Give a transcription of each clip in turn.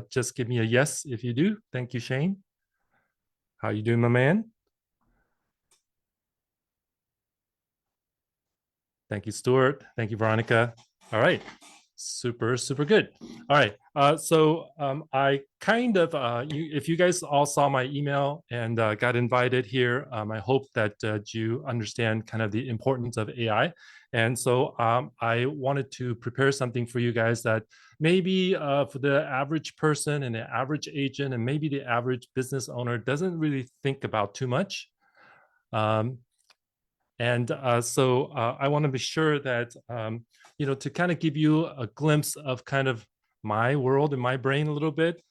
just give me a yes if you do. Thank you, Shane. How you doing, my man? Thank you, Stuart. Thank you, Veronica. All right. Super, super good. All right. I kind of, if you guys all saw my email and got invited here, I hope that you understand kind of the importance of AI. And so I wanted to prepare something for you guys that maybe for the average person and the average agent and maybe the average business owner doesn't really think about too much. I want to be sure that, to kind of give you a glimpse of kind of my world and my brain a little bit,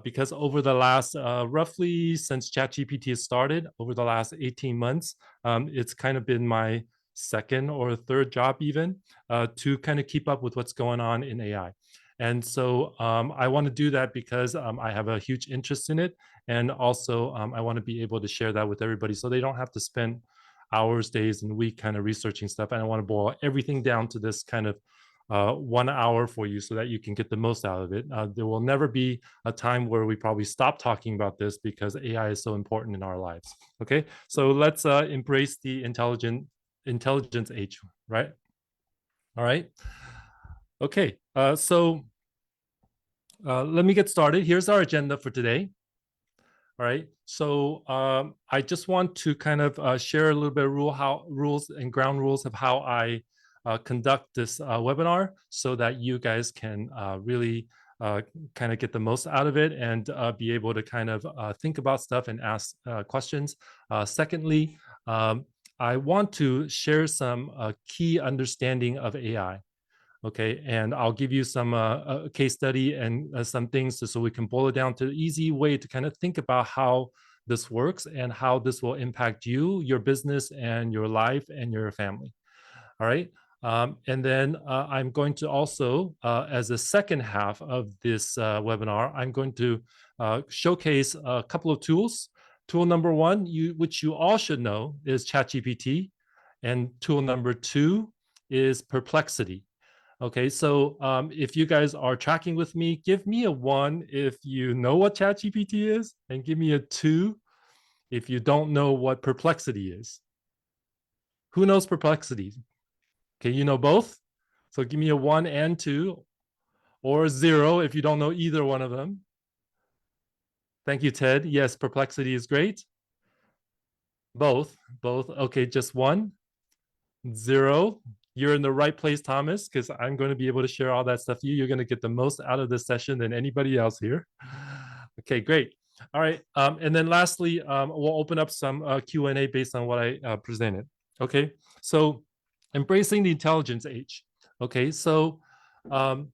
because over the last roughly since ChatGPT has started, over the last 18 months, it's kind of been my second or third job even to kind of keep up with what's going on in AI. And so I want to do that because I have a huge interest in it. And also I want to be able to share that with everybody so they don't have to spend hours, days, and week kind of researching stuff. And I want to boil everything down to this kind of 1 hour for you so that you can get the most out of it. There will never be a time where we probably stop talking about this because AI is so important in our lives. Okay, so let's embrace the intelligence age, right? All right. Okay, let me get started. Here's our agenda for today. All right. So I just want to kind of share a little bit of rules and ground rules of how I conduct this webinar so that you guys can really kind of get the most out of it and be able to kind of think about stuff and ask questions. Secondly, I want to share some key understanding of AI. Okay, and I'll give you some case study and some things so we can boil it down to an easy way to kind of think about how this works and how this will impact you, your business, and your life and your family. All right. And then I'm going to also, as a second half of this webinar, I'm going to showcase a couple of tools. Tool number one, which you all should know, is ChatGPT. And tool number two is Perplexity. Okay, so if you guys are tracking with me, give me a 1 if you know what ChatGPT is, and give me a 2 if you don't know what Perplexity is. Who knows Perplexity? Okay, you know both? So give me a 1 and 2, or 0 if you don't know either one of them. Thank you, Ted. Yes, Perplexity is great. Both. Okay, just 1. 0. You're in the right place, Thomas, because I'm going to be able to share all that stuff to you. You're going to get the most out of this session than anybody else here. Okay, great. All right. And then lastly, we'll open up some Q&A based on what I presented. Okay, so embracing the intelligence age. Okay, so for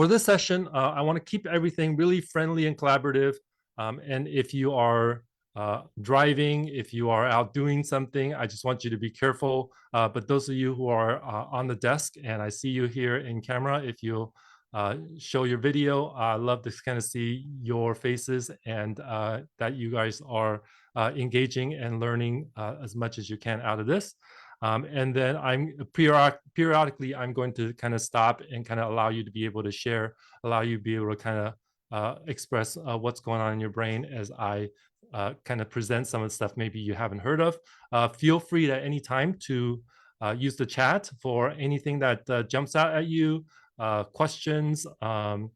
this session, I want to keep everything really friendly and collaborative. And if you are driving, if you are out doing something, I just want you to be careful. But those of you who are on the desk, and I see you here in camera, if you show your video, I love to kind of see your faces and that you guys are engaging and learning as much as you can out of this. And then I'm periodically, I'm going to kind of stop and kind of allow you to be able to share, allow you to be able to kind of express what's going on in your brain as I kind of present some of the stuff maybe you haven't heard of. Feel free at any time to use the chat for anything that jumps out at you, questions, thoughts.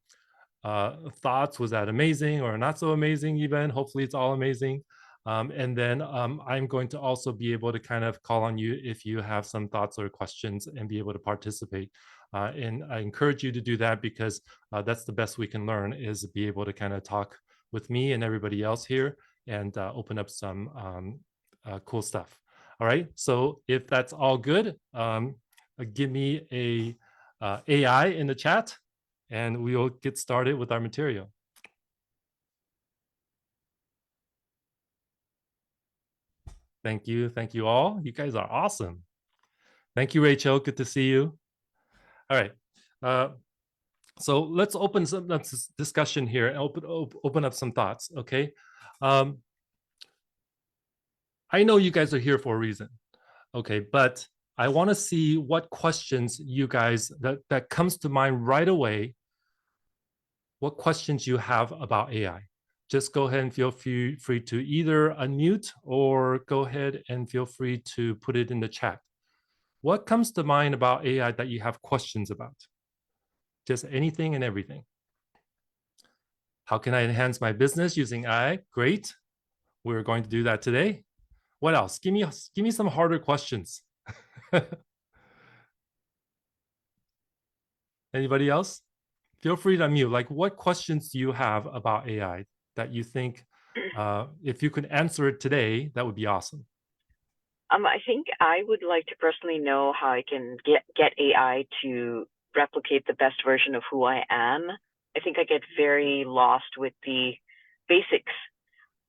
Was that amazing or not so amazing even? Hopefully it's all amazing. And then I'm going to also be able to kind of call on you if you have some thoughts or questions and be able to participate. And I encourage you to do that because that's the best we can learn, is be able to kind of talk with me and everybody else here and open up some cool stuff. All right, so if that's all good, give me a AI in the chat and we will get started with our material. Thank you all. You guys are awesome. Thank you, Rachel. Good to see you. All right. So let's open some discussion here and open up some thoughts. Okay. I know you guys are here for a reason. Okay, but I want to see what questions you guys that comes to mind right away what questions you have about AI. Just go ahead and feel free to either unmute or go ahead and feel free to put it in the chat. What comes to mind about AI that you have questions about? Just anything and everything. How can I enhance my business using AI? Great. We're going to do that today. What else? Give me some harder questions. Anybody else? Feel free to unmute. Like, what questions do you have about AI that you think, if you could answer it today, that would be awesome? I think I would like to personally know how I can get AI to replicate the best version of who I am. I think I get very lost with the basics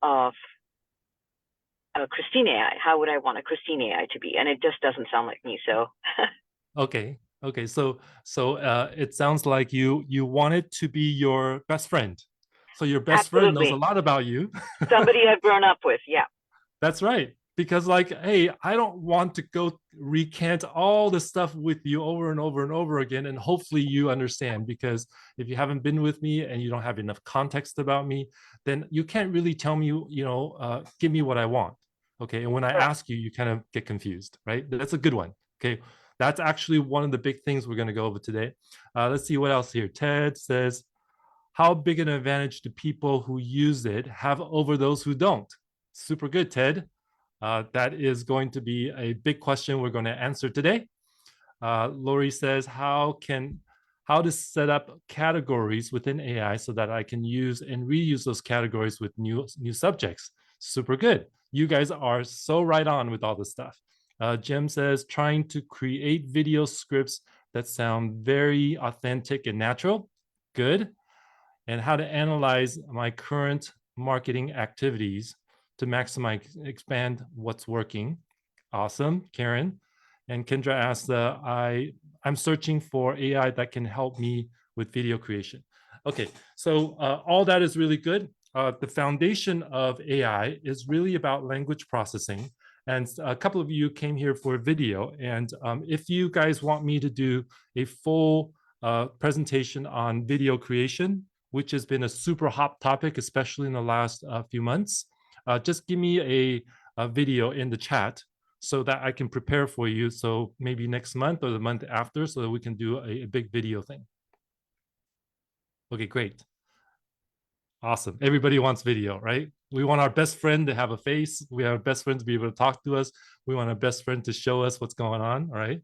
of Christine AI. How would I want a Christine AI to be? And it just doesn't sound like me. So Okay. So it sounds like you want it to be your best friend. So your best friend knows a absolutely, lot about you. somebody I've grown up with. Yeah. That's right. Because, like, hey, I don't want to go recant all the stuff with you over and over and over again. And hopefully you understand, because if you haven't been with me and you don't have enough context about me, then you can't really tell me, give me what I want. Okay. And when I Correct. ask you, you kind of get confused, right? That's a good one. Okay. That's actually one of the big things we're going to go over today. Let's see what else here. Ted says, how big an advantage do people who use it have over those who don't? Super good, Ted. That is going to be a big question we're going to answer today. Lori says, how to set up categories within AI so that I can use and reuse those categories with new subjects. Super good. You guys are so right on with all this stuff. Jim says, trying to create video scripts that sound very authentic and natural. Good. And how to analyze my current marketing activities to maximize, expand what's working. Awesome, Karen. And Kendra asked, I'm searching for AI that can help me with video creation. Okay, so all that is really good. The foundation of AI is really about language processing. And a couple of you came here for video. And if you guys want me to do a full presentation on video creation, which has been a super hot topic, especially in the last few months, just give me a video in the chat so that I can prepare for you. So maybe next month or the month after, so that we can do a big video thing. Okay, great. Awesome. Everybody wants video, right? We want our best friend to have a face. We want our best friend to be able to talk to us. We want our best friend to show us what's going on, all right?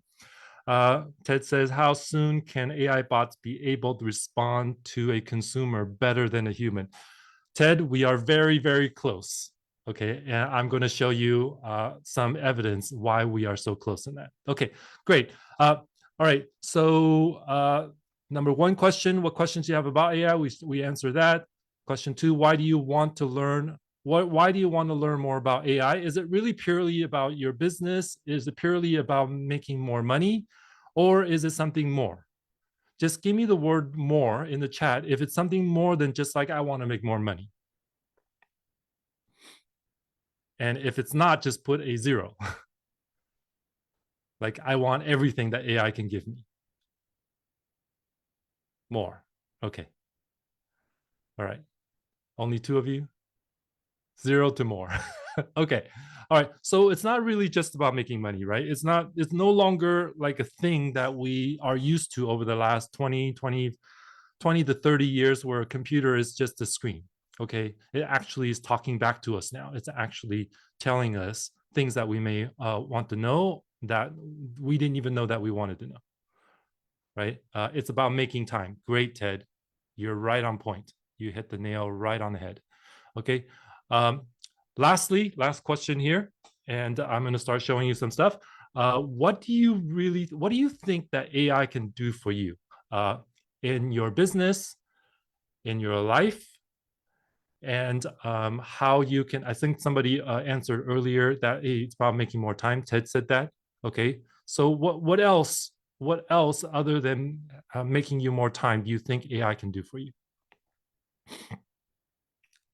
Ted says, how soon can AI bots be able to respond to a consumer better than a human? Ted, we are very, very close. Okay, and I'm going to show you some evidence why we are so close in that. Okay, great. All right, so number one question, what questions do you have about AI? We answer that. Question two, why do you want to learn? Why do you want to learn more about AI? Is it really purely about your business? Is it purely about making more money? Or is it something more? Just give me the word more in the chat if it's something more than just like, I want to make more money. And if it's not, just put a 0. Like, I want everything that AI can give me. More. Okay. All right. Only 2 of you? 0 to more. Okay. All right. So it's not really just about making money, right? It's no longer like a thing that we are used to over the last 20 to 30 years, where a computer is just a screen. Okay. It actually is talking back to us now. It's actually telling us things that we may want to know that we didn't even know that we wanted to know, right? It's about making time. Great, Ted. You're right on point. You hit the nail right on the head. Okay. Lastly, last question here, and I'm going to start showing you some stuff. What do you think that AI can do for you in your business, in your life, and how you can? I think somebody answered earlier that, hey, it's about making more time. Ted said that. Okay, so what else? What else other than making you more time do you think AI can do for you?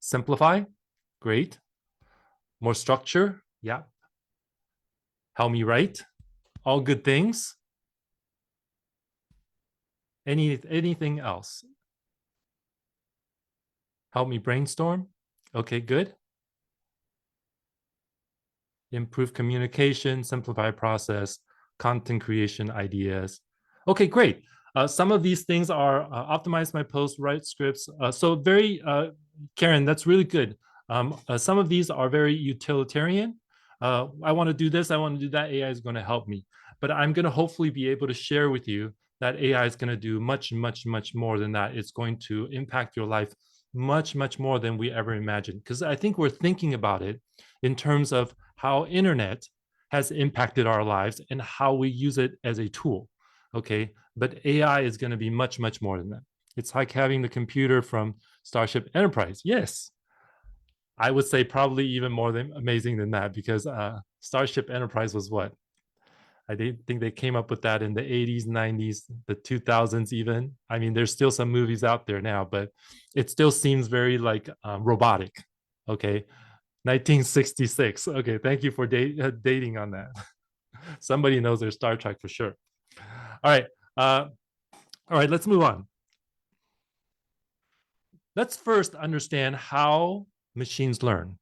Simplify, great. More structure, yeah. Help me write, all good things. Anything else? Help me brainstorm. Okay, good. Improve communication, simplify process, content creation ideas. Okay, great. Some of these things are optimize my posts, write scripts. So very, Karen, that's really good. Some of these are very utilitarian. I want to do this, I want to do that. AI is going to help me. But I'm going to hopefully be able to share with you that AI is going to do much, much, much more than that. It's going to impact your life much, much more than we ever imagined. Because I think we're thinking about it in terms of how internet has impacted our lives and how we use it as a tool. Okay, but AI is going to be much, much more than that. It's like having the computer from Starship Enterprise. Yes, I would say probably even more than amazing than that, because Starship Enterprise was what? I think they came up with that in the 80s, 90s, the 2000s even. I mean, there's still some movies out there now, but it still seems very like robotic. Okay, 1966. Okay, thank you for dating on that. Somebody knows their Star Trek for sure. All right, all right, let's move on. Let's first understand how machines learn.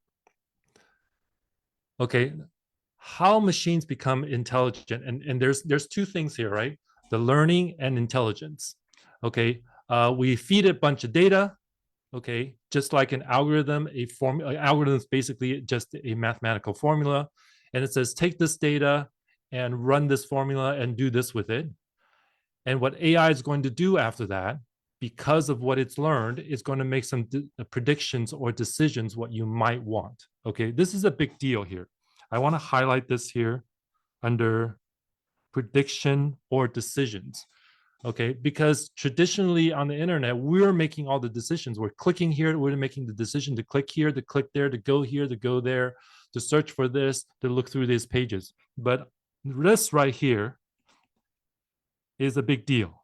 Okay, how machines become intelligent, and there's two things here, right? The learning and intelligence. Okay, we feed it a bunch of data. Okay, just like an algorithm, algorithm is basically just a mathematical formula, and it says take this data and run this formula and do this with it. And what AI is going to do after that, because of what it's learned, is going to make some predictions or decisions what you might want. Okay, this is a big deal here. I want to highlight this here under prediction or decisions. Okay, because traditionally on the internet, we're making all the decisions. We're clicking here, we're making the decision to click here, to click there, to go here, to go there, to search for this, to look through these pages. But this right here is a big deal.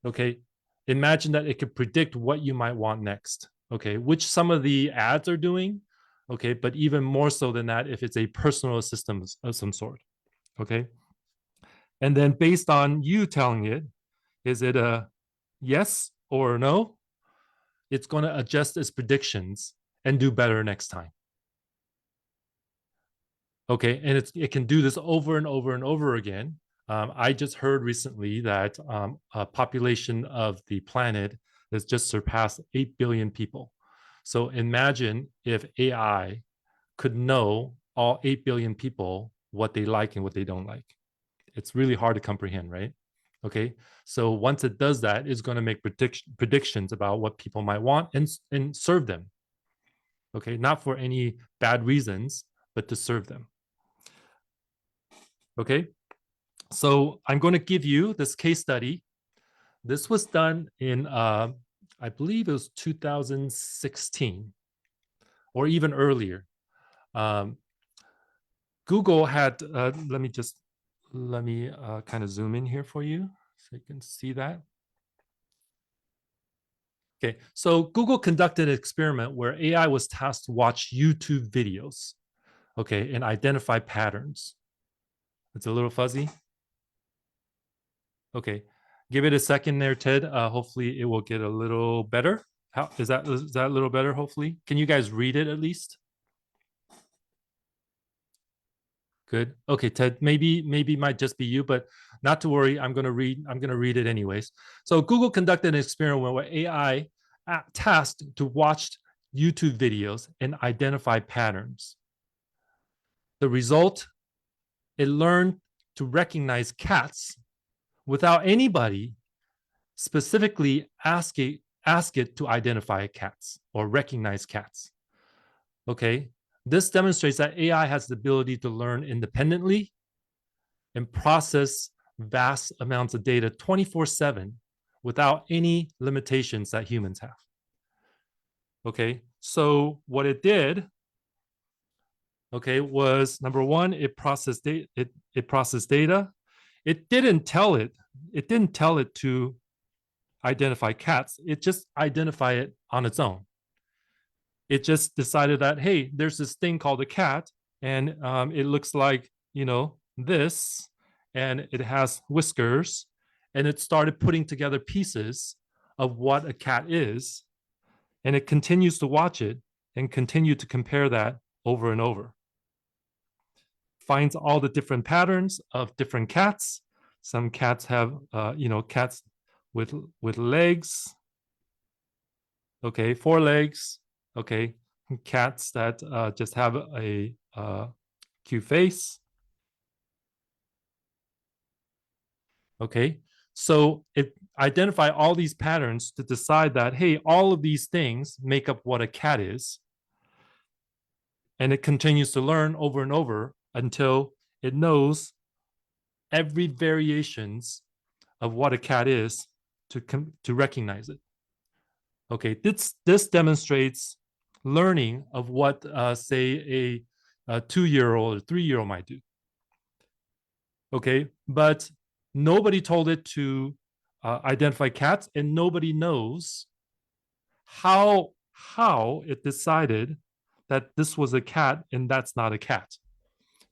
Okay, imagine that it could predict what you might want next. Okay, which some of the ads are doing. Okay, but even more so than that, if it's a personal assistant of some sort. Okay, and then based on you telling it, is it a yes or no? It's going to adjust its predictions and do better next time. Okay, and it can do this over and over and over again. I just heard recently that a population of the planet has just surpassed 8 billion people. So imagine if AI could know all 8 billion people what they like and what they don't like. It's really hard to comprehend, right? Okay, so once it does that, it's going to make predictions about what people might want and serve them. Okay, not for any bad reasons, but to serve them. Okay, so I'm going to give you this case study. This was done in, I believe it was 2016 or even earlier. Google had, let me kind of zoom in here for you so you can see that. Okay, so Google conducted an experiment where AI was tasked to watch YouTube videos, okay, and identify patterns. It's a little fuzzy. Okay, give it a second there, Ted. Hopefully it will get a little better. How is that a little better, hopefully? Can you guys read it at least? Good. Okay, Ted, maybe it might just be you, but not to worry. I'm going to read it anyways. So Google conducted an experiment where AI tasked to watch YouTube videos and identify patterns. The result, it learned to recognize cats without anybody specifically ask it to identify cats or recognize cats. Okay, this demonstrates that AI has the ability to learn independently and process vast amounts of data 24/7 without any limitations that humans have. Okay, so what it did, okay, was number one, it processed data. It processed data. It didn't tell it to identify cats. It just identified it on its own. It just decided that, hey, there's this thing called a cat, and it looks like, this, and it has whiskers, and it started putting together pieces of what a cat is, And it continues to watch it and continue to compare that over and over. Finds all the different patterns of different cats. Some cats have, cats with legs. Okay, 4 legs. Okay, cats that just have a cute face. Okay, so it identify all these patterns to decide that, hey, all of these things make up what a cat is. And it continues to learn over and over until it knows every variations of what a cat is to recognize it. Okay, this demonstrates learning of what, say, a 2-year-old or 3-year-old might do. Okay, but nobody told it to identify cats, and nobody knows how it decided that this was a cat and that's not a cat,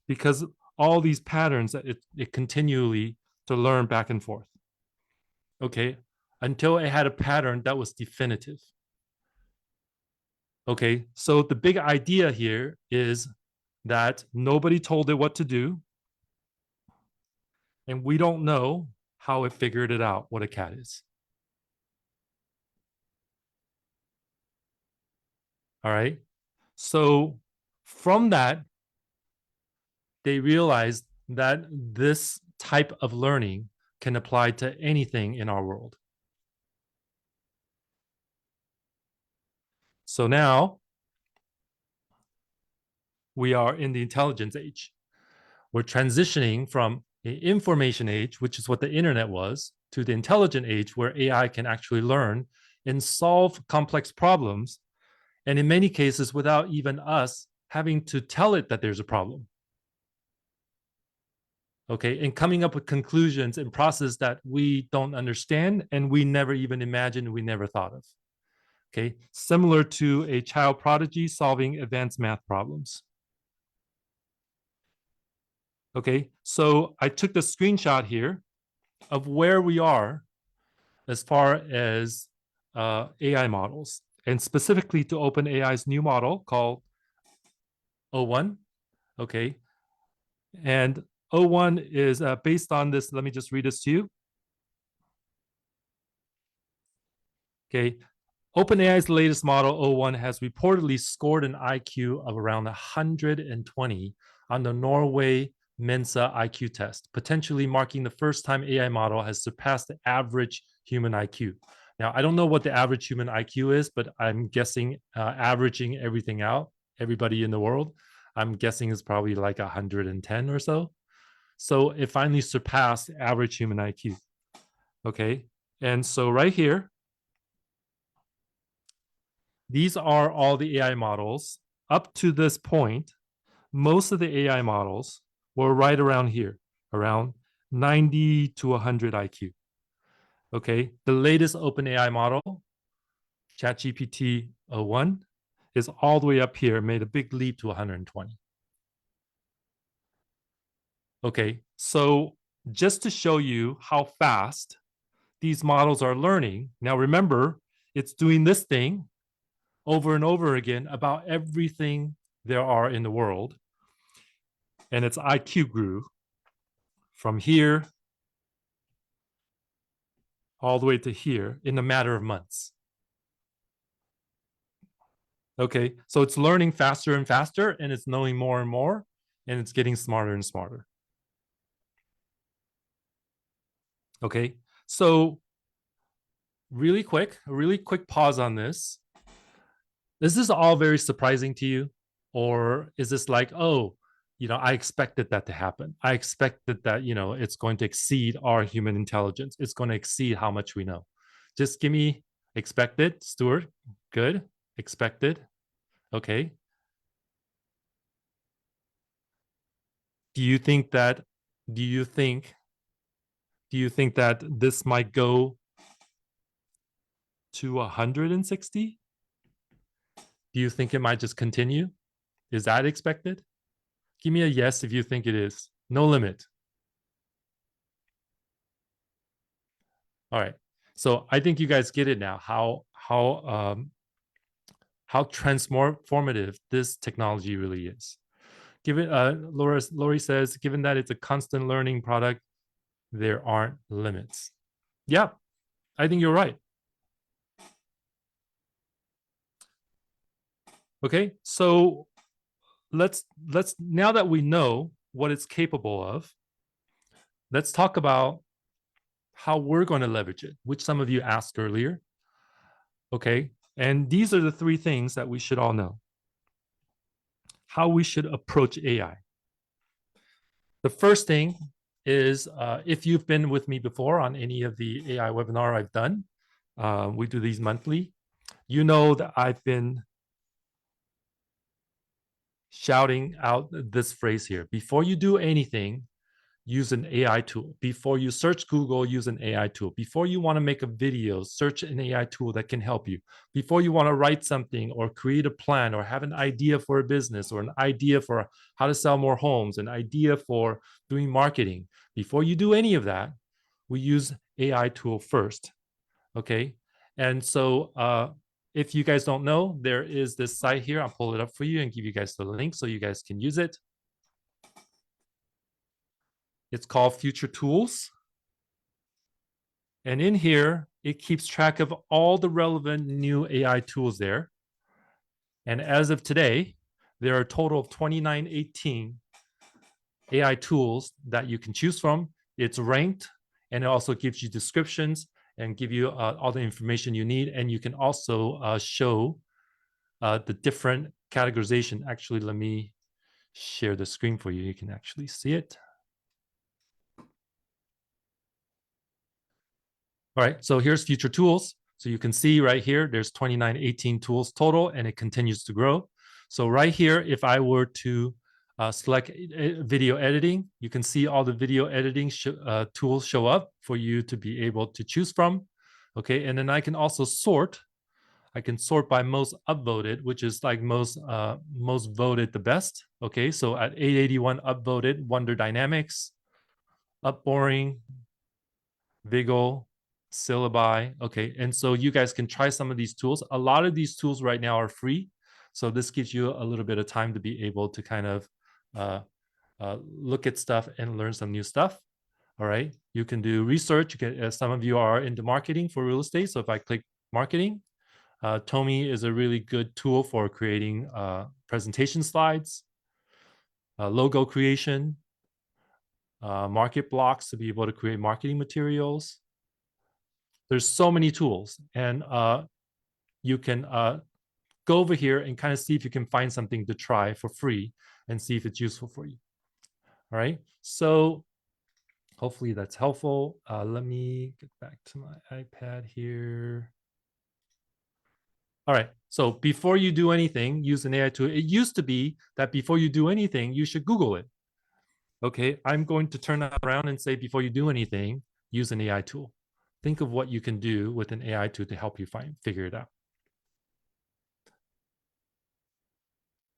because all these patterns that it continually to learn back and forth. Okay, until it had a pattern that was definitive. Okay, so the big idea here is that nobody told it what to do, and we don't know how it figured it out, what a cat is. All right, so from that, they realized that this type of learning can apply to anything in our world. So now we are in the intelligence age. We're transitioning from the information age, which is what the internet was, to the intelligent age where AI can actually learn and solve complex problems. And in many cases, without even us having to tell it that there's a problem. Okay, and coming up with conclusions and process that we don't understand and we never even imagined, we never thought of. Okay, similar to a child prodigy solving advanced math problems. Okay, so I took the screenshot here of where we are as far as AI models, and specifically to OpenAI's new model called O1. Okay, and O1 is based on this. Let me just read this to you. Okay, OpenAI's latest model O1 has reportedly scored an IQ of around 120 on the Norway Mensa IQ test, potentially marking the first time AI model has surpassed the average human IQ. Now, I don't know what the average human IQ is, but I'm guessing averaging everything out, everybody in the world, I'm guessing is probably like 110 or so. So it finally surpassed average human IQ. Okay, and so right here, these are all the AI models. Up to this point, most of the AI models were right around here, around 90 to 100 IQ. Okay, the latest OpenAI model, ChatGPT 1, is all the way up here, made a big leap to 120. Okay, so just to show you how fast these models are learning, now remember, it's doing this thing over and over again about everything there are in the world. And its IQ grew from here all the way to here in a matter of months. Okay, so it's learning faster and faster, and it's knowing more and more, and it's getting smarter and smarter. Okay, so a really quick pause on this. Is this all very surprising to you? Or is this like, oh, I expected that to happen. I expected that, it's going to exceed our human intelligence. It's going to exceed how much we know. Just give me expected, Stuart. Good. Expected. Okay. Do you think that this might go to 160? Do you think it might just continue? Is that expected? Give me a yes if you think it is. No limit. All right. So I think you guys get it now. How how transformative this technology really is. Given Lori says, given that it's a constant learning product, there aren't limits. Yeah, I think you're right. Okay, so let's now that we know what it's capable of, let's talk about how we're going to leverage it, which some of you asked earlier. Okay, and these are the three things that we should all know. How we should approach AI. The first thing is if you've been with me before on any of the AI webinar I've done, we do these monthly. You know that I've been shouting out this phrase here. Before you do anything, use an AI tool. Before you search Google, use an AI tool. Before you want to make a video, search an AI tool that can help you. Before you want to write something or create a plan or have an idea for a business or an idea for how to sell more homes, an idea for doing marketing, before you do any of that, we use AI tool first. Okay. And so if you guys don't know, there is this site here. I'll pull it up for you and give you guys the link so you guys can use it. It's called Future Tools. And in here, it keeps track of all the relevant new AI tools there. And as of today, there are a total of 2918 AI tools that you can choose from. It's ranked, and it also gives you descriptions and give you all the information you need. And you can also show the different categorization. Actually, let me share the screen for you. You can actually see it. All right, so here's future tools. So you can see right here, there's 2918 tools total, and it continues to grow. So right here, if I were to select video editing, you can see all the video editing tools show up for you to be able to choose from. Okay, and then I can also sort. I can sort by most upvoted, which is like most voted the best. Okay, so at 881 upvoted, Wonder Dynamics, Upboring, Vigil, Syllabi. Okay, and so you guys can try some of these tools. A lot of these tools right now are free, so this gives you a little bit of time to be able to kind of look at stuff and learn some new stuff. All right, you can do research. You can, some of you are into marketing for real estate, so if I click marketing, Tomi is a really good tool for creating presentation slides, logo creation, market blocks to be able to create marketing materials. There's so many tools, and you can go over here and kind of see if you can find something to try for free and see if it's useful for you. All right, so hopefully that's helpful. Let me get back to my iPad here. All right, so before you do anything, use an AI tool. It used to be that before you do anything, you should Google it. Okay, I'm going to turn that around and say before you do anything, use an AI tool. Think of what you can do with an AI tool to help you figure it out.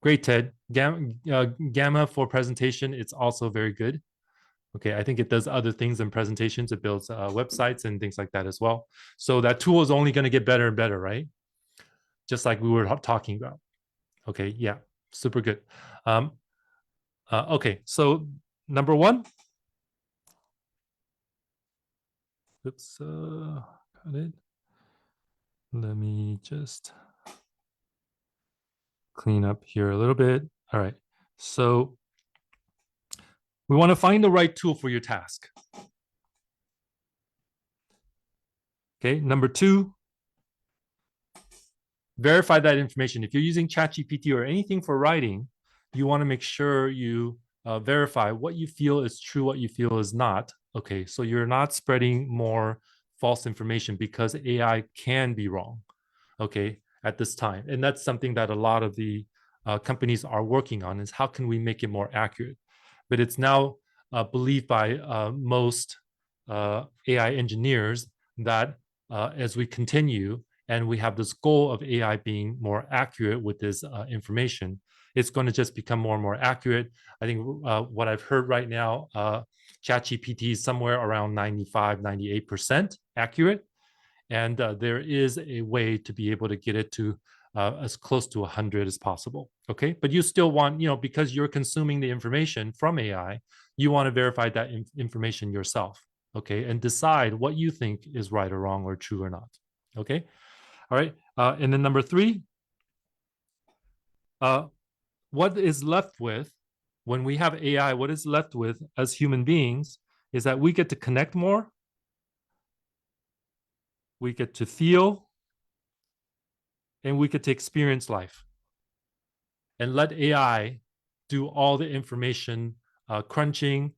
Great, Ted. Gamma for presentation, it's also very good. Okay, I think it does other things in presentations. It builds websites and things like that as well. So that tool is only going to get better and better, right? Just like we were talking about. Okay, yeah, super good. Okay, so number one. Oops, got it. Let me just clean up here a little bit. All right, so we want to find the right tool for your task. Okay, number two, verify that information. If you're using ChatGPT or anything for writing, you want to make sure you verify what you feel is true, what you feel is not. Okay, so you're not spreading more false information because AI can be wrong, okay, at this time. And that's something that a lot of the companies are working on, is how can we make it more accurate? But it's now believed by most AI engineers that as we continue and we have this goal of AI being more accurate with this information, it's going to just become more and more accurate. I think what I've heard right now, ChatGPT is somewhere around 95, 98% accurate. And there is a way to be able to get it to as close to 100 as possible. Okay, but you still want, because you're consuming the information from AI, you want to verify that information yourself. Okay, and decide what you think is right or wrong or true or not. Okay, all right. And then number 3, what is left with when we have AI? What is left with as human beings is that we get to connect more, we get to feel, and we get to experience life, and let AI do all the information crunching,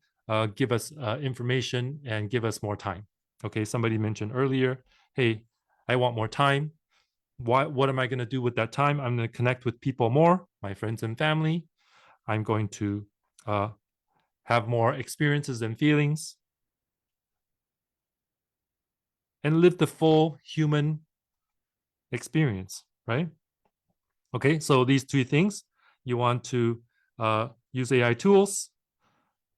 give us information, and give us more time. Okay, somebody mentioned earlier, hey, I want more time. What am I going to do with that time? I'm going to connect with people more, my friends and family. I'm going to have more experiences and feelings, and live the full human experience, right? Okay, so these 3 things, you want to use AI tools,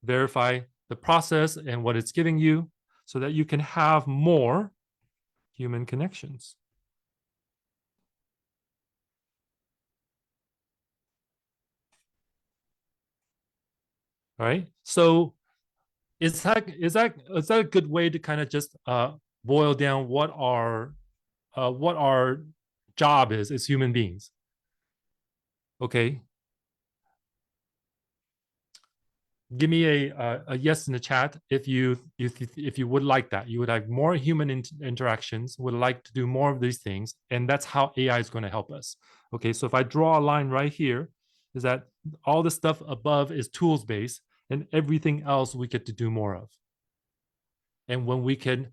verify the process and what it's giving you so that you can have more human connections. All right, so is that a good way to kind of just boil down what our job is as human beings? Okay, give me a yes in the chat if you would like that. You would like more human interactions, would like to do more of these things, and that's how AI is going to help us. Okay, so if I draw a line right here, is that all the stuff above is tools based, and everything else we get to do more of. And when we can,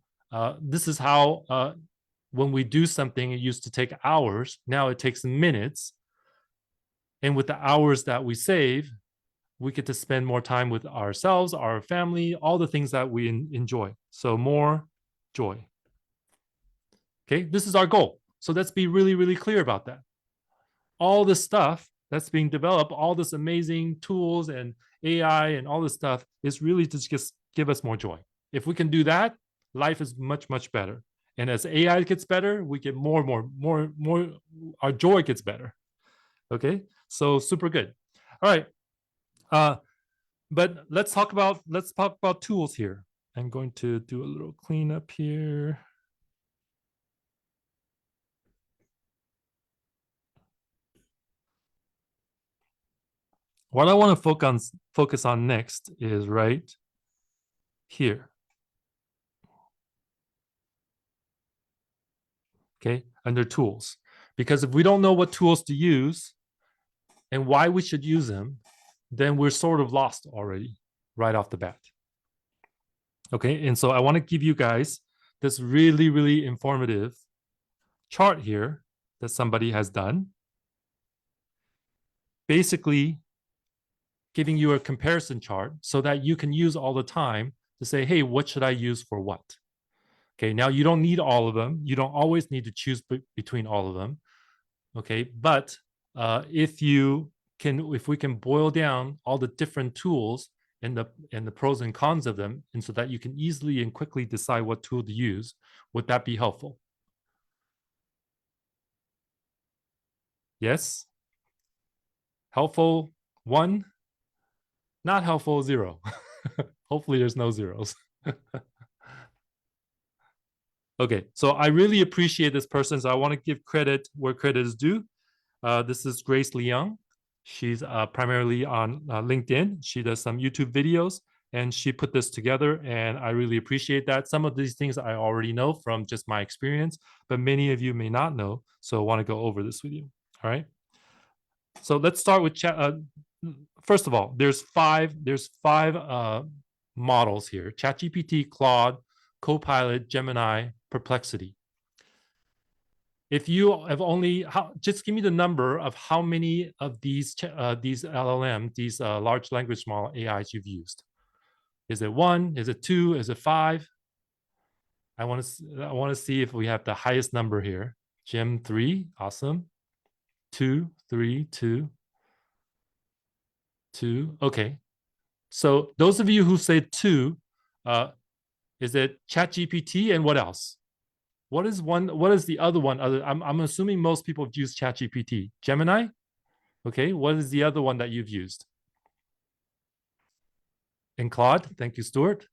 this is how when we do something, it used to take hours. Now it takes minutes, and with the hours that we save, we get to spend more time with ourselves, our family, all the things that we enjoy. So more joy. Okay, this is our goal. So let's be really, really clear about that. All this stuff that's being developed, all this amazing tools and AI and all this stuff is really to just give us more joy. If we can do that, life is much, much better. And as AI gets better, we get more, our joy gets better. Okay, so super good. All right. But let's talk about tools here. I'm going to do a little cleanup here. What I want to focus on next is right here. Okay, under tools. Because if we don't know what tools to use and why we should use them, then we're sort of lost already right off the bat. Okay, and so I want to give you guys this really, really informative chart here that somebody has done. Basically, giving you a comparison chart so that you can use all the time to say, hey, what should I use for what? Okay, now you don't need all of them. You don't always need to choose between all of them. Okay, but if we can boil down all the different tools and the pros and cons of them, and so that you can easily and quickly decide what tool to use, would that be helpful? Yes? Helpful 1, not helpful 0. Hopefully there's no zeros. Okay, so I really appreciate this person, so I want to give credit where credit is due. This is Grace Leung. She's primarily on LinkedIn. She does some YouTube videos, and she put this together, and I really appreciate that. Some of these things I already know from just my experience, but many of you may not know, so I want to go over this with you. All right. So let's start with first of all, there's five models here: ChatGPT, Claude, Copilot, Gemini, Perplexity. If you have only, just give me the number of how many of these LLM, these large language model AIs you've used. Is it 1? Is it 2? Is it 5? I want to see if we have the highest number here. Gem 3, awesome. 2, 3, 2, 2. Okay. So those of you who say 2, is it ChatGPT and what else? What is one? What is the other one? I'm assuming most people have used ChatGPT. Gemini. Okay. What is the other one that you've used? And Claude. Thank you, Stuart.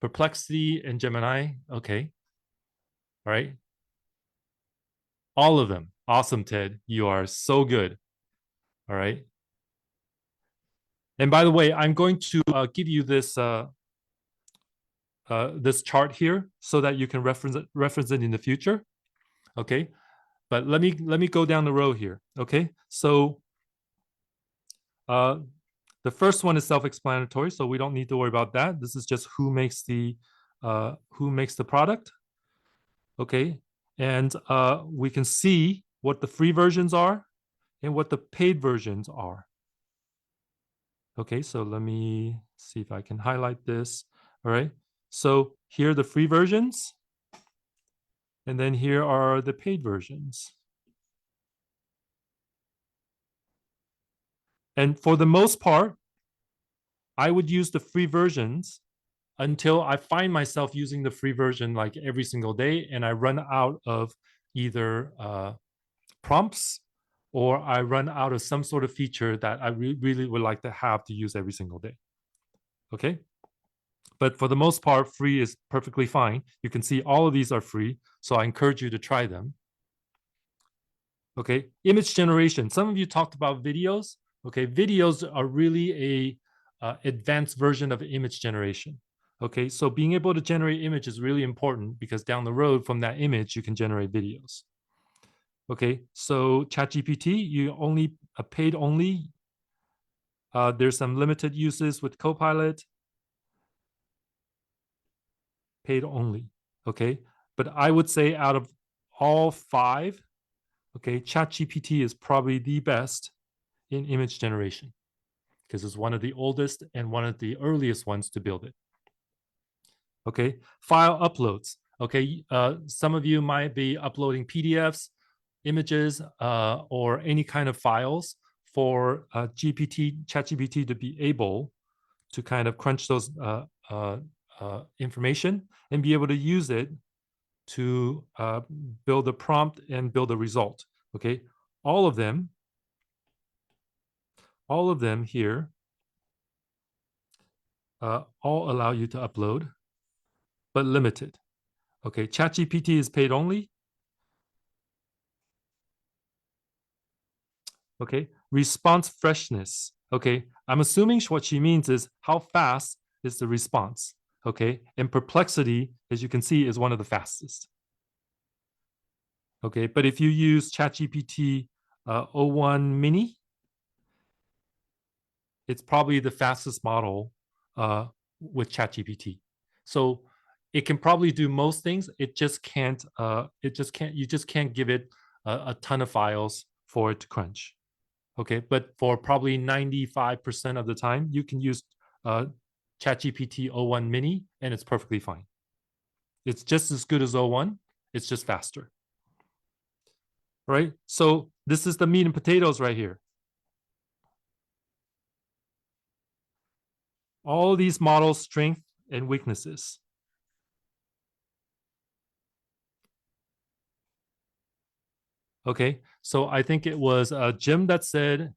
Perplexity and Gemini. Okay. All right. All of them. Awesome, Ted. You are so good. All right. And by the way, I'm going to give you this chart here so that you can reference it in the future. Okay. But let me go down the road here. Okay. So the first one is self-explanatory, so we don't need to worry about that. This is just who makes the product. Okay. And we can see what the free versions are and what the paid versions are. Okay, so let me see if I can highlight this. All right, so here are the free versions, and then here are the paid versions. And for the most part, I would use the free versions until I find myself using the free version like every single day, and I run out of either prompts or I run out of some sort of feature that I really would like to have to use every single day. Okay. But for the most part, free is perfectly fine. You can see all of these are free, so I encourage you to try them. Okay, image generation. Some of you talked about videos. Okay, videos are really a advanced version of image generation. Okay, so being able to generate image is really important because down the road from that image, you can generate videos. Okay, so ChatGPT, you only paid only. There's some limited uses with Copilot. Paid only. Okay, but I would say out of all five, okay, ChatGPT is probably the best in image generation because it's one of the oldest and one of the earliest ones to build it. Okay, file uploads. Okay, some of you might be uploading PDFs, images, or any kind of files for ChatGPT to be able to kind of crunch those information and be able to use it to build a prompt and build a result. Okay, all of them here all allow you to upload, but limited. Okay, ChatGPT is paid only. Okay, response freshness. Okay, I'm assuming what she means is how fast is the response. Okay, and Perplexity, as you can see, is one of the fastest. Okay, but if you use ChatGPT o1 mini, it's probably the fastest model with ChatGPT. So it can probably do most things. It just can't. You just can't give it a ton of files for it to crunch. Okay, but for probably 95% of the time, you can use ChatGPT o1 mini, and it's perfectly fine. It's just as good as o1. It's just faster. Right? So this is the meat and potatoes right here. All these models' strengths and weaknesses. Okay, so I think it was Jim that said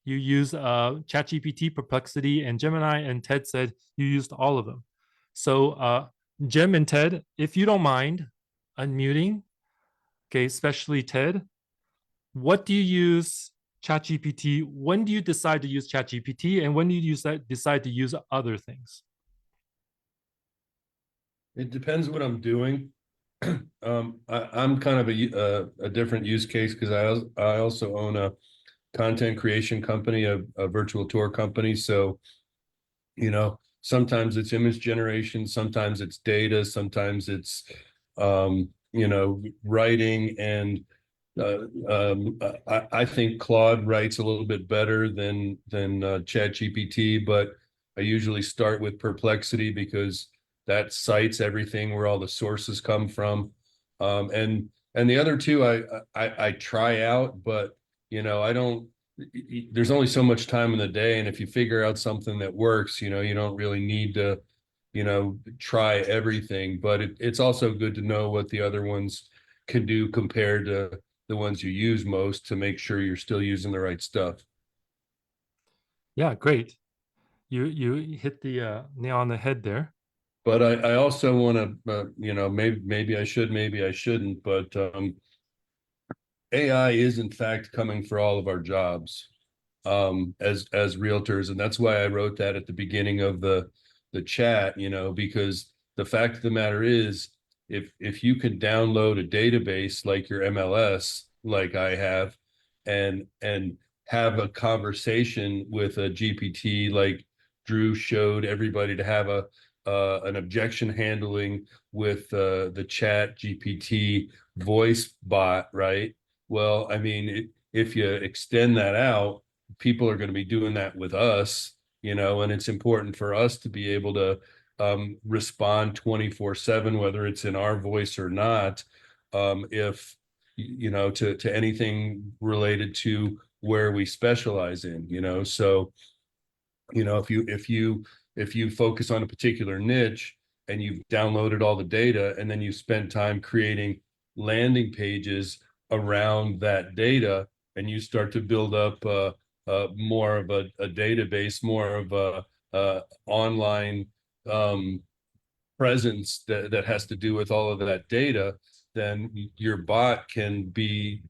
you use ChatGPT, Perplexity, and Gemini, and Ted said you used all of them. So Jim and Ted, if you don't mind unmuting, okay, especially Ted, what do you use ChatGPT? When do you decide to use ChatGPT, and when do you decide to use other things? It depends what I'm doing. I'm kind of a different use case because I also own a content creation company, a virtual tour company. So, sometimes it's image generation, sometimes it's data, sometimes it's writing. And I think Claude writes a little bit better than ChatGPT, but I usually start with Perplexity because that cites everything where all the sources come from. And the other two I try out, but I don't. There's only so much time in the day, and if you figure out something that works, you don't really need to try everything, but it's also good to know what the other ones can do compared to the ones you use most to make sure you're still using the right stuff. Yeah, great. You hit the nail on the head there. But I also want to, maybe I should, maybe I shouldn't, but AI is in fact coming for all of our jobs as realtors, and that's why I wrote that at the beginning of the chat, because the fact of the matter is, if you can download a database like your MLS, like I have, and have a conversation with a GPT, like Drew showed everybody to have an objection handling with the Chat GPT voice bot, right? Well, I mean, if you extend that out, people are going to be doing that with us, and it's important for us to be able to respond 24/7, whether it's in our voice or not, if to anything related to where we specialize in, so if you focus on a particular niche and you've downloaded all the data and then you spend time creating landing pages around that data, and you start to build up more of a database, more of a online presence that has to do with all of that data, then your bot can be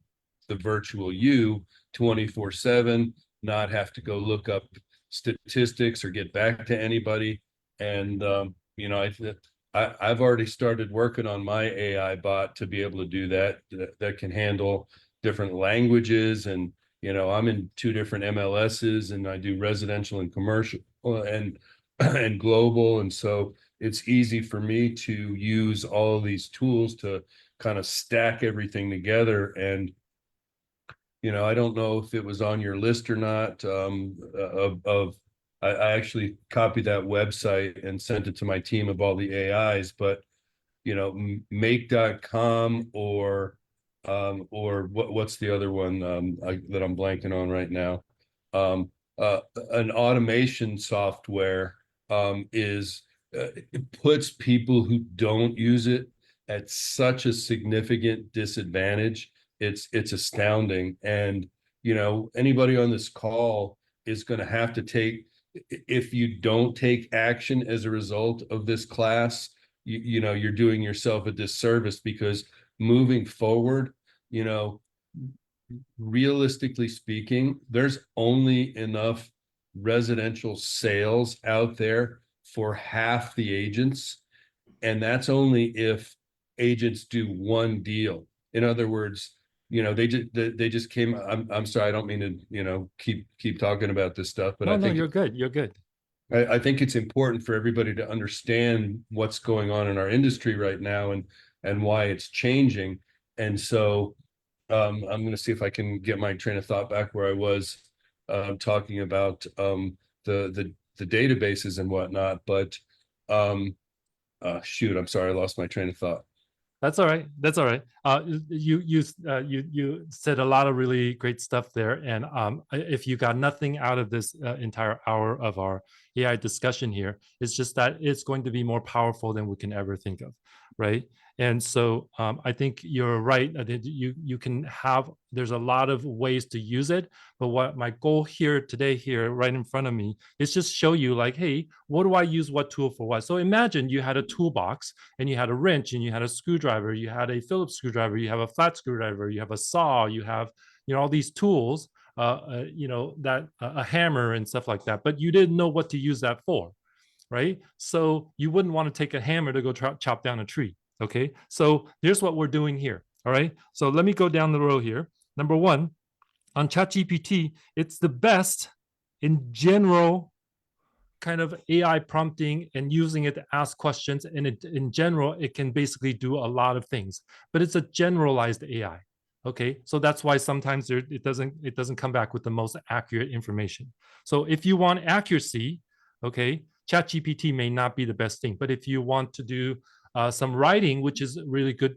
the virtual you 24/7, not have to go look up statistics or get back to anybody. And I've already started working on my AI bot to be able to do that can handle different languages. And I'm in 2 different MLSs, and I do residential and commercial and global, and so it's easy for me to use all of these tools to kind of stack everything together. And I don't know if it was on your list or not. I actually copied that website and sent it to my team of all the AIs, but make.com or what's the other one that I'm blanking on right now? An automation software it puts people who don't use it at such a significant disadvantage. It's astounding. And anybody on this call is going to have to take, if you don't take action as a result of this class, you're doing yourself a disservice, because moving forward, realistically speaking, there's only enough residential sales out there for half the agents, and that's only if agents do one deal. In other words, they just came. I'm sorry, I don't mean to keep talking about this stuff, but No, I no, think you're good. You're good. I think it's important for everybody to understand what's going on in our industry right now, and why it's changing. And so I'm going to see if I can get my train of thought back where I was talking about the databases and whatnot. But shoot, I'm sorry, I lost my train of thought. That's all right. That's all right. You said a lot of really great stuff there, and if you got nothing out of this entire hour of our AI discussion here, it's just that it's going to be more powerful than we can ever think of, right? And so I think you're right. I think you can have. There's a lot of ways to use it, but what my goal here today, here right in front of me, is just show you like, hey, what do I use what tool for what? So imagine you had a toolbox, and you had a wrench, and you had a screwdriver, you had a Phillips screwdriver, you have a flat screwdriver, you have a saw, you have all these tools, that a hammer and stuff like that, but you didn't know what to use that for, right? So you wouldn't want to take a hammer to go chop down a tree. Okay, so here's what we're doing here. All right, so let me go down the row here. Number one, on ChatGPT, it's the best in general kind of AI prompting and using it to ask questions. And in general, it can basically do a lot of things, but it's a generalized AI. Okay, so that's why sometimes it doesn't come back with the most accurate information. So if you want accuracy, okay, ChatGPT may not be the best thing. But if you want to do some writing, which is really good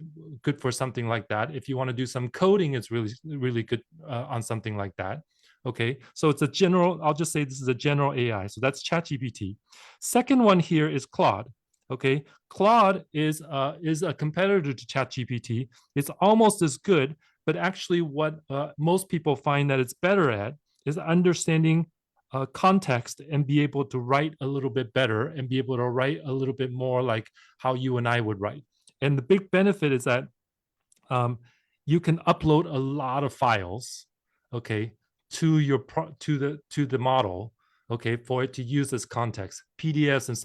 for something like that. If you want to do some coding, it's really good on something like that. Okay, so it's a general, I'll just say this is a general AI. So that's ChatGPT. Second one here is Claude. Okay, Claude is a competitor to ChatGPT. It's almost as good, but actually what most people find that it's better at is understanding context and be able to write a little bit better and be able to write a little bit more like how you and I would write. And the big benefit is that you can upload a lot of files, okay, to your to the model, okay, for it to use as context, PDFs and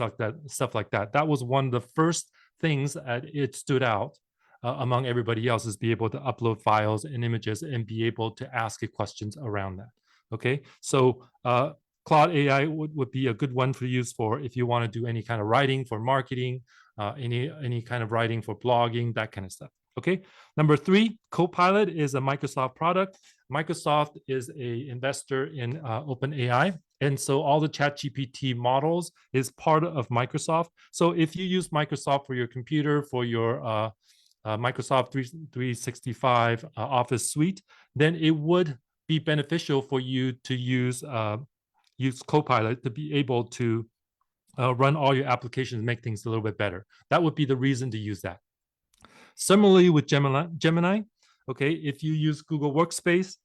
stuff like that. That was one of the first things that it stood out among everybody else, is be able to upload files and images and be able to ask it questions around that. Okay, so Claude AI would be a good one for use for if you want to do any kind of writing for marketing, any kind of writing for blogging, that kind of stuff. Okay, number 3, Copilot is a Microsoft product. Microsoft is a investor in OpenAI, and so all the ChatGPT models is part of Microsoft. So if you use Microsoft for your computer, for your Microsoft 365 Office suite, then it would be beneficial for you to use Copilot to be able to run all your applications, make things a little bit better. That would be the reason to use that. Similarly with Gemini, okay, if you use Google Workspace,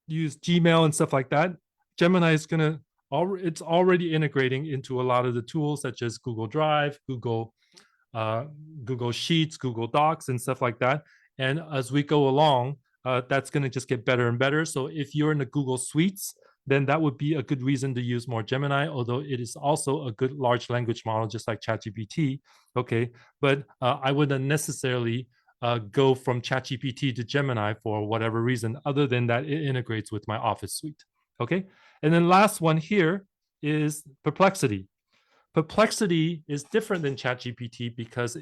use Gmail and stuff like that, Gemini is it's already integrating into a lot of the tools such as Google Drive, Google Sheets, Google Docs, and stuff like that. And as we go along, that's going to just get better and better. So if you're in the Google Suites, then that would be a good reason to use more Gemini, although it is also a good large language model, just like ChatGPT. Okay, but I wouldn't necessarily go from ChatGPT to Gemini for whatever reason, other than that it integrates with my Office suite. Okay, and then last one here is Perplexity. Perplexity is different than ChatGPT because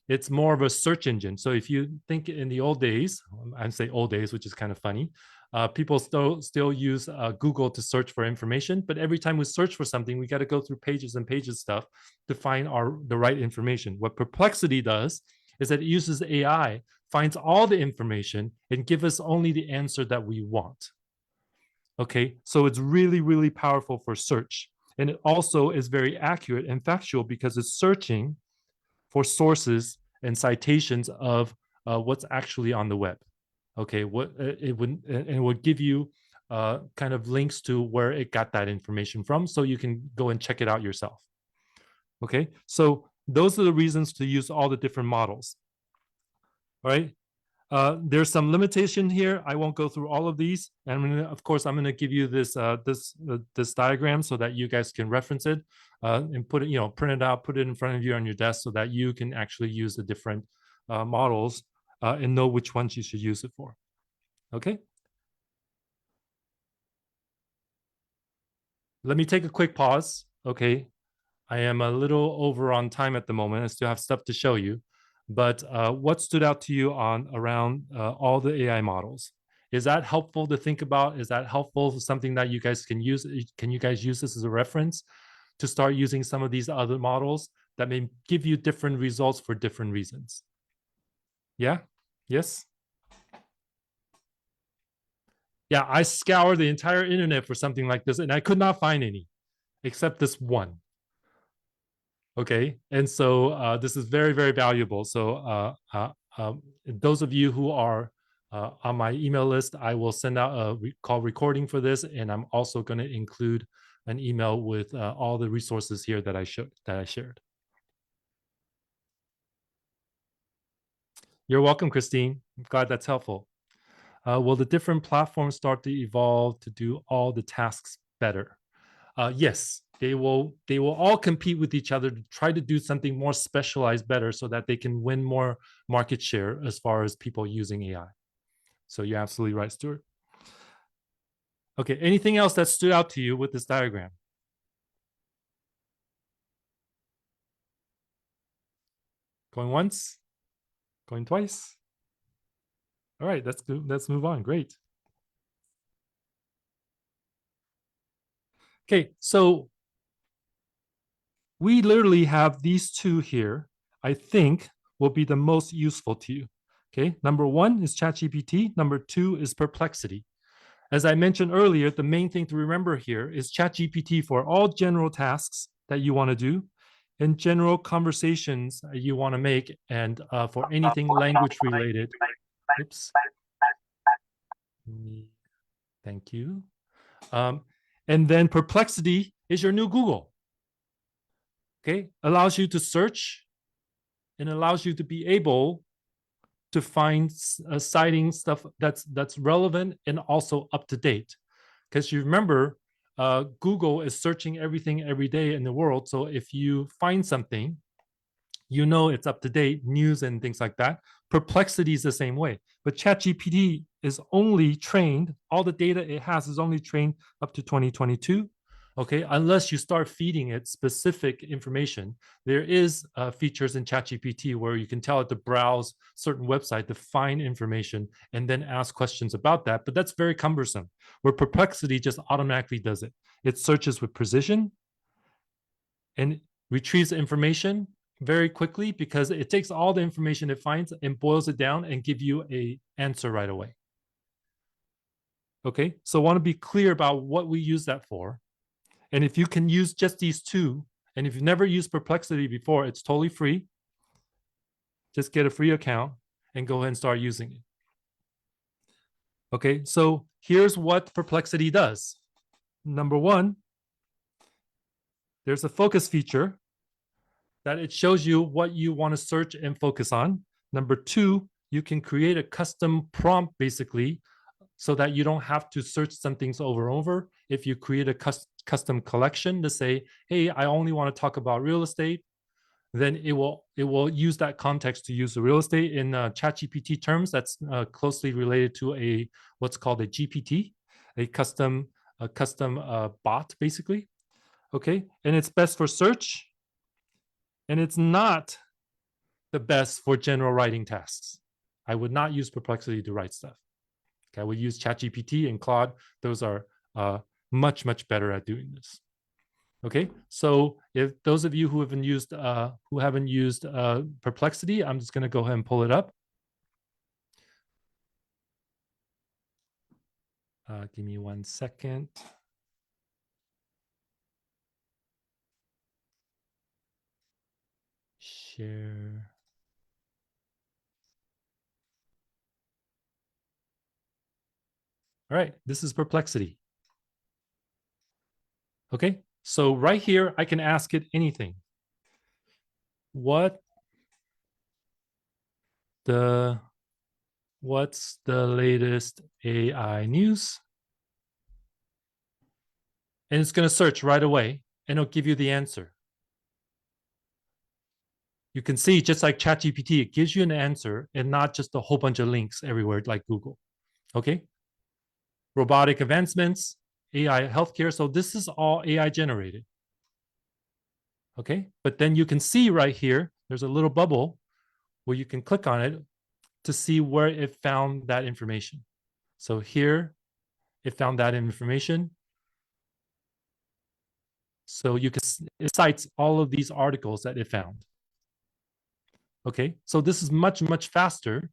it's more of a search engine. So if you think in the old days, I say old days, which is kind of funny, people still use Google to search for information. But every time we search for something, we got to go through pages and pages stuff to find the right information. What Perplexity does is that it uses AI, finds all the information, and gives us only the answer that we want. Okay, so it's really, really powerful for search. And it also is very accurate and factual because it's searching for sources and citations of what's actually on the web. Okay, it would give you kind of links to where it got that information from, so you can go and check it out yourself. Okay, so those are the reasons to use all the different models. All right. There's some limitation here. I won't go through all of these, and of course, I'm going to give you this diagram so that you guys can reference it and put it, print it out, put it in front of you on your desk so that you can actually use the different models and know which ones you should use it for. Okay. Let me take a quick pause. Okay. I am a little over on time at the moment. I still have stuff to show you. But what stood out to you around all the AI models? Is that helpful to think about? Is that helpful for something that you guys can use? Can you guys use this as a reference to start using some of these other models that may give you different results for different reasons? Yeah? Yes? Yeah, I scoured the entire internet for something like this, and I could not find any, except this one. Okay, and so this is very, very valuable. So those of you who are on my email list, I will send out a call recording for this, and I'm also going to include an email with all the resources here that I shared. You're welcome, Christine. I'm glad that's helpful. Will the different platforms start to evolve to do all the tasks better? Yes, they will all compete with each other to try to do something more specialized better so that they can win more market share as far as people using AI. So you're absolutely right, Stuart. Okay, anything else that stood out to you with this diagram? Going once? Going twice? All right, let's move on. Great. Okay, so we literally have these two here, I think will be the most useful to you. Okay, number one is ChatGPT. Number two is Perplexity. As I mentioned earlier, the main thing to remember here is ChatGPT for all general tasks that you want to do and general conversations you want to make, and for anything language related. Oops. Thank you. And then Perplexity is your new Google. Okay, allows you to search and allows you to be able to find citing stuff that's relevant and also up to date. Because you remember, Google is searching everything every day in the world. So if you find something, you know it's up to date, news and things like that. Perplexity is the same way. But ChatGPT is only trained, all the data it has is only trained up to 2022. Okay, unless you start feeding it specific information. There is features in ChatGPT where you can tell it to browse certain website to find information and then ask questions about that. But that's very cumbersome, where Perplexity just automatically does it. It searches with precision and retrieves information very quickly because it takes all the information it finds and boils it down and give you an answer right away. Okay, so I want to be clear about what we use that for. And if you can use just these two, and if you've never used Perplexity before, it's totally free. Just get a free account and go ahead and start using it. Okay, so here's what Perplexity does. Number one, there's a focus feature that it shows you what you want to search and focus on. Number two, you can create a custom prompt basically so that you don't have to search some things over and over. If you create a custom collection to say, hey, I only want to talk about real estate, then it will use that context to use the real estate. In ChatGPT terms, that's closely related to what's called a GPT, a custom bot basically. Okay, and it's best for search, and it's not the best for general writing tasks. I would not use Perplexity to write stuff. Okay, I would use ChatGPT and Claude. Those are much, much better at doing this. Okay, so if those of you who haven't used Perplexity, I'm just going to go ahead and pull it up. Give me 1 second. Share. All right, this is Perplexity. Okay, so right here, I can ask it anything. What's the latest AI news? And it's going to search right away, and it'll give you the answer. You can see, just like ChatGPT, it gives you an answer and not just a whole bunch of links everywhere like Google. Okay. Robotic advancements, AI healthcare. So this is all AI generated. Okay. But then you can see right here, there's a little bubble where you can click on it to see where it found that information. So here, it found that information. So you can, it cites all of these articles that it found. Okay, so this is much, much faster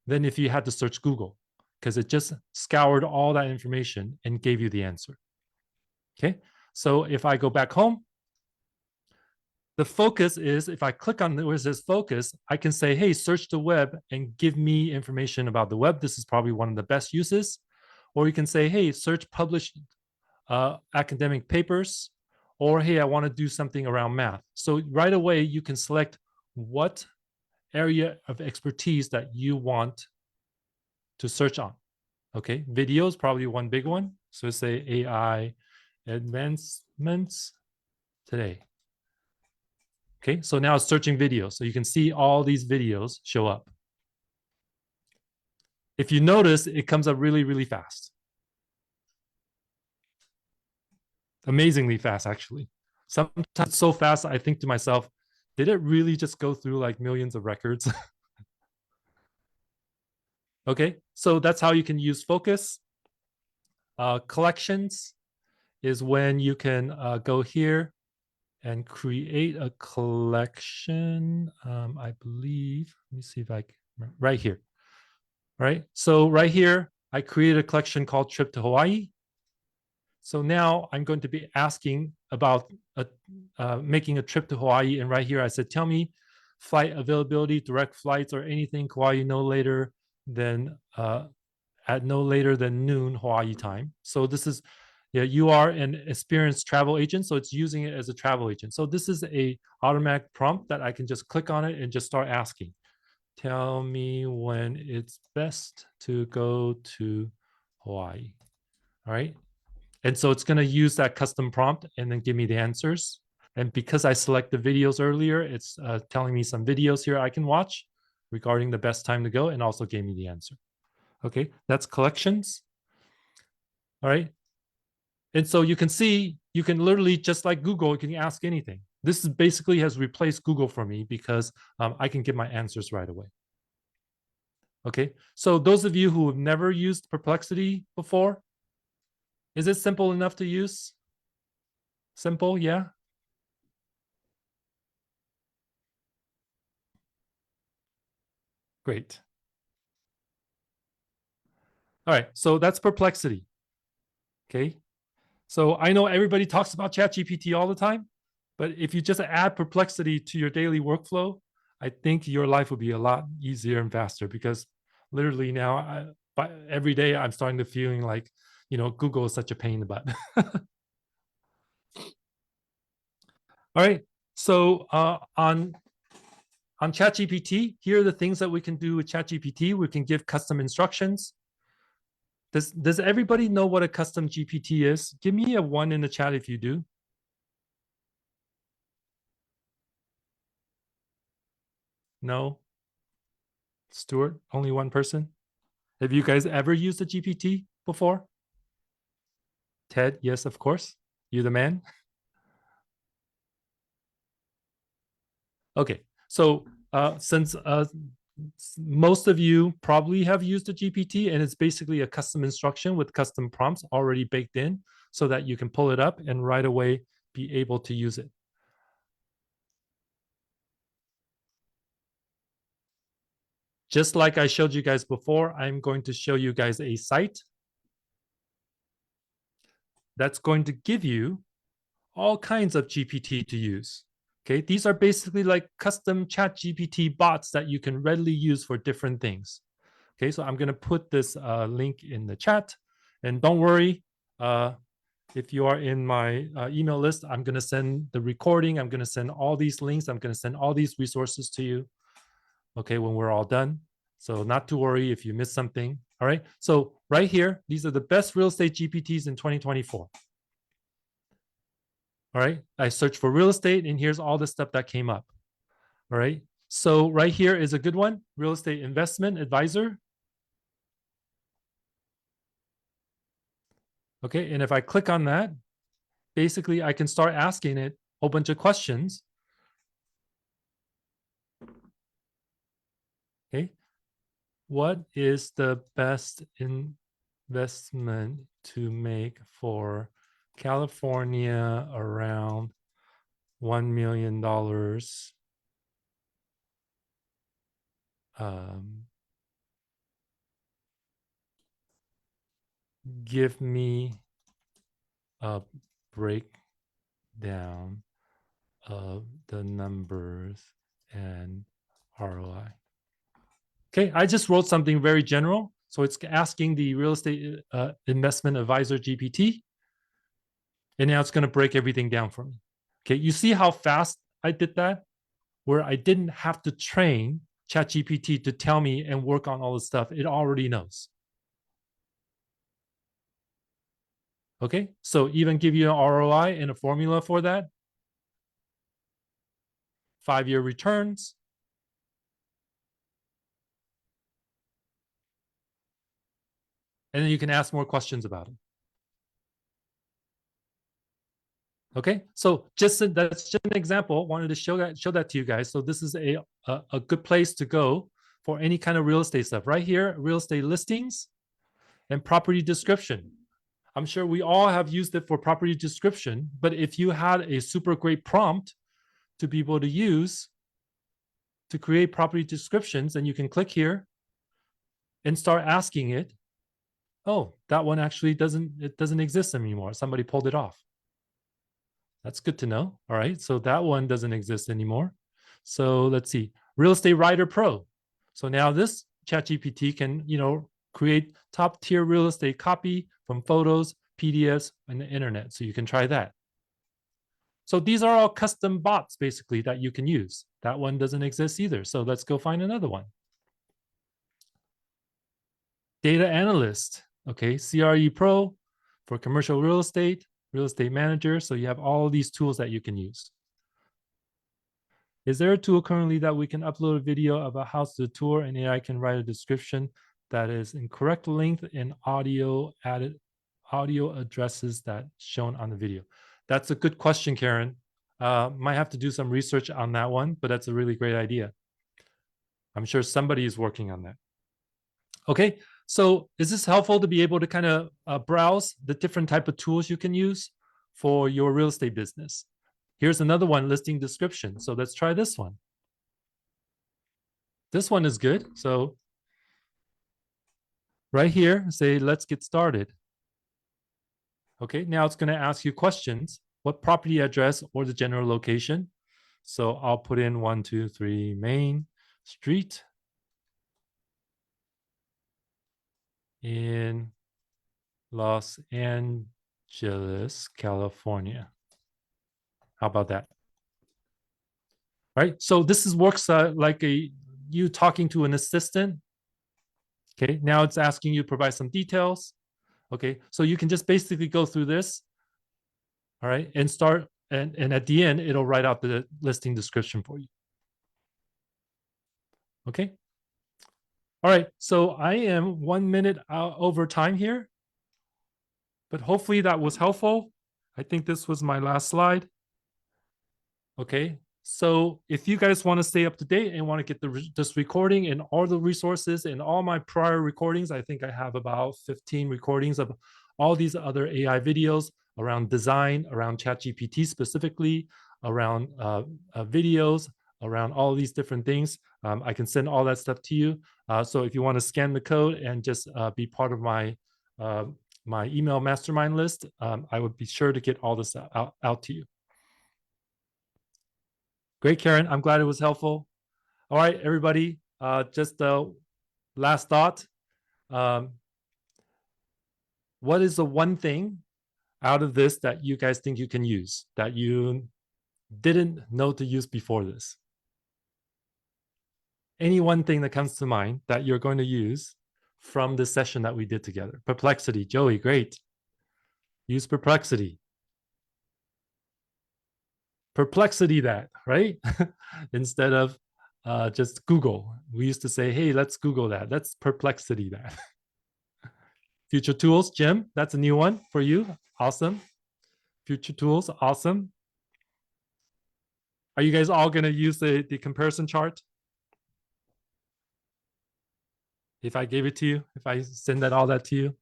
than if you had to search Google, because it just scoured all that information and gave you the answer. Okay, so if I go back home, the focus is, if I click on where it says focus, I can say, hey, search the web and give me information about the web. This is probably one of the best uses. Or you can say, hey, search published academic papers, or hey, I want to do something around math. So right away, you can select what area of expertise that you want to search on. Okay, video is probably one big one. So say AI advancements today. Okay, so now it's searching videos. So you can see all these videos show up. If you notice, it comes up really, really fast. Amazingly fast, actually. Sometimes so fast, I think to myself, did it really just go through like millions of records? Okay, so that's how you can use focus. Collections is when you can go here and create a collection. I believe, let me see if I can, right here. All right, so right here, I created a collection called Trip to Hawaii. So now I'm going to be asking about making a trip to Hawaii. And right here, I said, tell me flight availability, direct flights, or anything Kauai no later than at no later than noon Hawaii time. So this is, yeah, you are an experienced travel agent, so it's using it as a travel agent. So this is a automatic prompt that I can just click on it and just start asking. Tell me when it's best to go to Hawaii. All right. And so it's going to use that custom prompt and then give me the answers. And because I selected videos earlier, it's telling me some videos here I can watch regarding the best time to go, and also gave me the answer. Okay, that's collections. All right. And so you can see, you can literally, just like Google, you can ask anything. This is basically has replaced Google for me because I can get my answers right away. Okay, so those of you who have never used Perplexity before, is it simple enough to use? Simple, yeah? Great. All right, so that's Perplexity. Okay, so I know everybody talks about ChatGPT all the time, but if you just add Perplexity to your daily workflow, I think your life would be a lot easier and faster, because literally now, every day I'm starting to feeling like, Google is such a pain in the butt. All right, so on ChatGPT, here are the things that we can do with ChatGPT. We can give custom instructions. Does everybody know what a custom GPT is? Give me a 1 in the chat if you do. No? Stuart, only one person? Have you guys ever used a GPT before? Ted, yes, of course. You the man? Okay, so since most of you probably have used a GPT, and it's basically a custom instruction with custom prompts already baked in so that you can pull it up and right away be able to use it. Just like I showed you guys before, I'm going to show you guys a site that's going to give you all kinds of GPT to use. Okay, these are basically like custom ChatGPT bots that you can readily use for different things. Okay, so I'm going to put this link in the chat, and don't worry, if you are in my email list, I'm going to send the recording. I'm going to send all these links. I'm going to send all these resources to you. Okay, when we're all done. So not to worry if you miss something. All right, so right here, these are the best real estate GPTs in 2024. All right, I searched for real estate, and here's all the stuff that came up. All right, so right here is a good one, real estate investment advisor. Okay, and if I click on that, basically I can start asking it a whole bunch of questions. Okay, what is the best investment to make for California around $1 million? Give me a breakdown of the numbers and ROI. Okay, I just wrote something very general. So it's asking the real estate investment advisor GPT, and now it's going to break everything down for me. Okay, you see how fast I did that, where I didn't have to train ChatGPT to tell me and work on all the stuff. It already knows. Okay, so even give you an ROI and a formula for that. 5-year returns. And then you can ask more questions about it. Okay, so that's just an example. Wanted to show that to you guys. So this is a good place to go for any kind of real estate stuff. Right here, real estate listings and property description. I'm sure we all have used it for property description, but if you had a super great prompt to be able to use to create property descriptions, then you can click here and start asking it Oh, that one actually doesn't exist anymore. Somebody pulled it off. That's good to know. All right, so that one doesn't exist anymore. So let's see, Real Estate Writer Pro. So now this ChatGPT can, create top tier real estate copy from photos, PDFs, and the internet. So you can try that. So these are all custom bots basically that you can use. That one doesn't exist either. So let's go find another one. Data Analyst. Okay, CRE Pro for commercial real estate manager. So you have all these tools that you can use. Is there a tool currently that we can upload a video of a house to the tour and AI can write a description that is in correct length and audio addresses that shown on the video? That's a good question, Karen. Might have to do some research on that one, but that's a really great idea. I'm sure somebody is working on that. Okay, so is this helpful to be able to kind of browse the different type of tools you can use for your real estate business? Here's another one, listing description. So let's try this one. This one is good. So right here, say, let's get started. Okay, now it's going to ask you questions. What property address or the general location? So I'll put in 123 Main Street in Los Angeles, California. How about that? Right. So this works like you talking to an assistant. Okay. Now it's asking you to provide some details. Okay. So you can just basically go through this. All right, and start, and at the end it'll write out the listing description for you. Okay. All right. So I am 1 minute over time here, but hopefully that was helpful. I think this was my last slide. Okay, so if you guys want to stay up to date and want to get this recording and all the resources and all my prior recordings, I think I have about 15 recordings of all these other AI videos around design, around ChatGPT specifically, around videos, around all these different things. I can send all that stuff to you. So if you want to scan the code and just be part of my my email mastermind list, I would be sure to get all this out to you. Great, Karen. I'm glad it was helpful. All right, everybody. Just last thought. What is the one thing out of this that you guys think you can use that you didn't know to use before this? Any one thing that comes to mind that you're going to use from the session that we did together? Perplexity. Joey, great. Use Perplexity. Perplexity that, right? Instead of just Google. We used to say, hey, let's Google that. Let's Perplexity that. Future tools, Jim, that's a new one for you. Awesome. Future tools, awesome. Are you guys all going to use the comparison chart? If I gave it to you, if I send all that to you,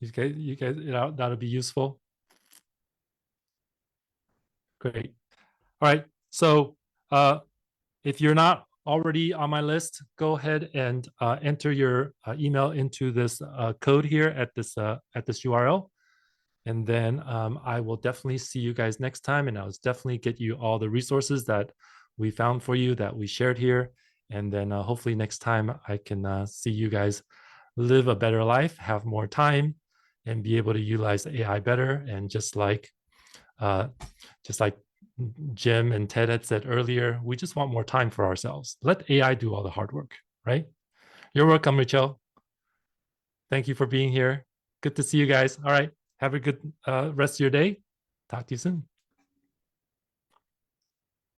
you guys, that'll be useful. Great. All right. So if you're not already on my list, go ahead and enter your email into this code here at this URL. And then I will definitely see you guys next time. And I'll definitely get you all the resources that we found for you, that we shared here. And then hopefully next time I can see you guys live a better life, have more time, and be able to utilize AI better. And just like Jim and Ted had said earlier, we just want more time for ourselves. Let AI do all the hard work, right? You're welcome, Rachel. Thank you for being here. Good to see you guys. All right. Have a good rest of your day. Talk to you soon.